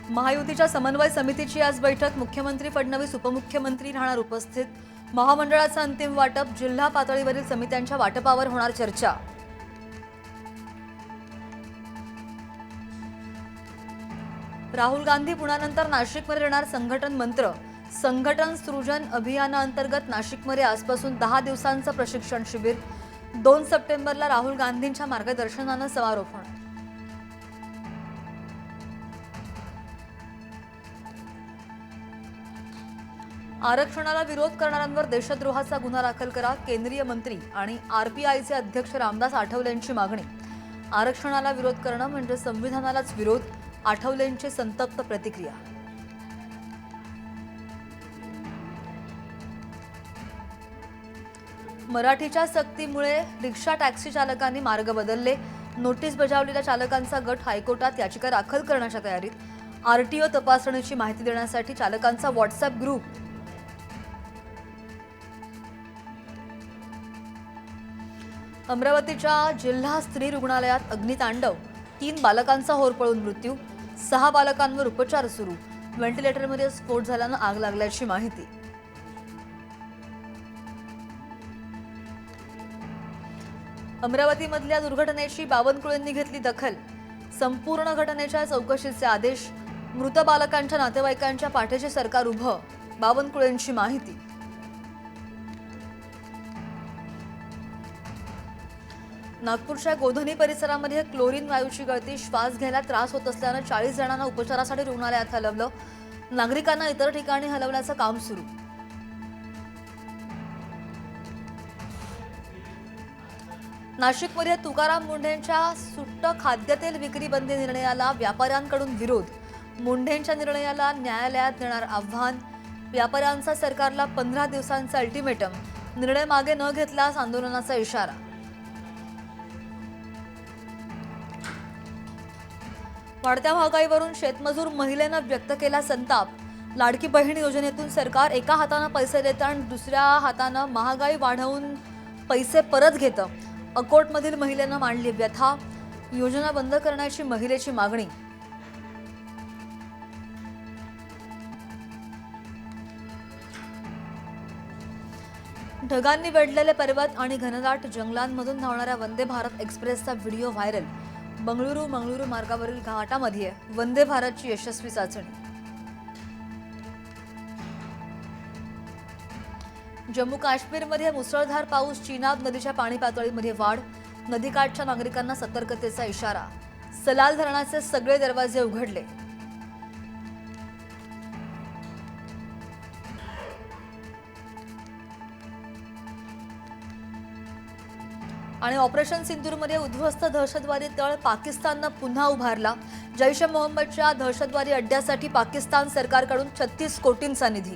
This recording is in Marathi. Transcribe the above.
महायुतीच्या समन्वय समितीची आज बैठक। मुख्यमंत्री फडणवीस उपमुख्यमंत्री राहणार उपस्थित। महामंडळाचं अंतिम वाटप, जिल्हा पातळीवरील समित्यांच्या वाटपावर होणार चर्चा। राहुल गांधी पुण्यानंतर नाशिकमध्ये येणार संघटन मंत्र। संघटन सृजन अभियानाअंतर्गत नाशिकमध्ये आजपासून 10 दिवसांचं प्रशिक्षण शिबिर। 2 सप्टेंबरला राहुल गांधींच्या मार्गदर्शनानं समारोप होणार। आरक्षणाला विरोध करणाऱ्यांवर देशद्रोहाचा गुन्हा दाखल करा, केंद्रीय मंत्री आणि आरपीआयचे अध्यक्ष रामदास आठवलेंची मागणी। आरक्षणाला विरोध करणं म्हणजे संविधानालाच विरोध, आठवलेंची संतप्त प्रतिक्रिया। मराठीच्या सक्तीमुळे रिक्षा टॅक्सी चालकांनी मार्ग बदलले। नोटीस बजावलेल्या चालकांचा गट हायकोर्टात याचिका दाखल करण्याच्या तयारीत। आरटीओ तपासणीची माहिती देण्यासाठी चालकांचा व्हॉट्सअप ग्रुप। अमरावतीच्या जिल्हा स्त्री रुग्णालयात अग्नितांडव, 3 बालकांचा होरपळून मृत्यू, 6 बालकांवर उपचार सुरू। व्हेंटिलेटरमध्ये स्फोट झाल्यानं आग लागल्याची माहिती। अमरावतीमधल्या दुर्घटनेची बावनकुळेंनी घेतली दखल। संपूर्ण घटनेच्या चौकशीचे आदेश। मृत बालकांच्या नातेवाईकांच्या पाठीशी सरकार उभं, बावनकुळेंची माहिती। नागपूरच्या गोधनी परिसरामध्ये क्लोरीन वायूची गळती, श्वास घ्यायला त्रास होत असल्यानं 40 जणांना उपचारासाठी रुग्णालयात हलवलं। नागरिकांना इतर ठिकाणी हलवण्याचं काम सुरू। नाशिकमध्ये तुकाराम मुंढेंच्या सुट्ट खाद्यतेल विक्री बंदी निर्णयाला व्यापाऱ्यांकडून विरोध। मुंढेंच्या निर्णयाला न्यायालयात देणार आव्हान। व्यापाऱ्यांचा सरकारला 15 दिवसांचा अल्टिमेटम, निर्णय मागे न घेतल्यास आंदोलनाचा इशारा। वाढत्या महागाईवरून शेतमजूर महिलेनं व्यक्त केला संताप। लाडकी बहीण योजनेतून सरकार एका हाताने पैसे देतं आणि दुसऱ्या हाताने महागाई वाढवून पैसे परत घेतं। अकोटमधील महिलेनं मांडली व्यथा। योजना बंद करण्याची महिलेची मागणी। ढगांनी वेढलेले पर्वत आणि घनदाट जंगलांमधून धावणाऱ्या वंदे भारत एक्सप्रेसचा व्हिडिओ व्हायरल। मंगळुरू मार्गावरील घाटामध्ये वंदे भारतची यशस्वी चाचणी। जम्मू काश्मीरमध्ये मुसळधार पाऊस, चिनाब नदीच्या पाणी पातळीमध्ये वाढ। नदीकाठच्या नागरिकांना सतर्कतेचा इशारा। सलाल धरणाचे सगळे दरवाजे उघडले। आणि ऑपरेशन सिंदूरमध्ये उद्ध्वस्त दहशतवादी तळ पाकिस्ताननं पुन्हा उभारला। जैश ए मोहम्मदच्या दहशतवादी अड्ड्यासाठी पाकिस्तान सरकारकडून 36 कोटींचा निधी।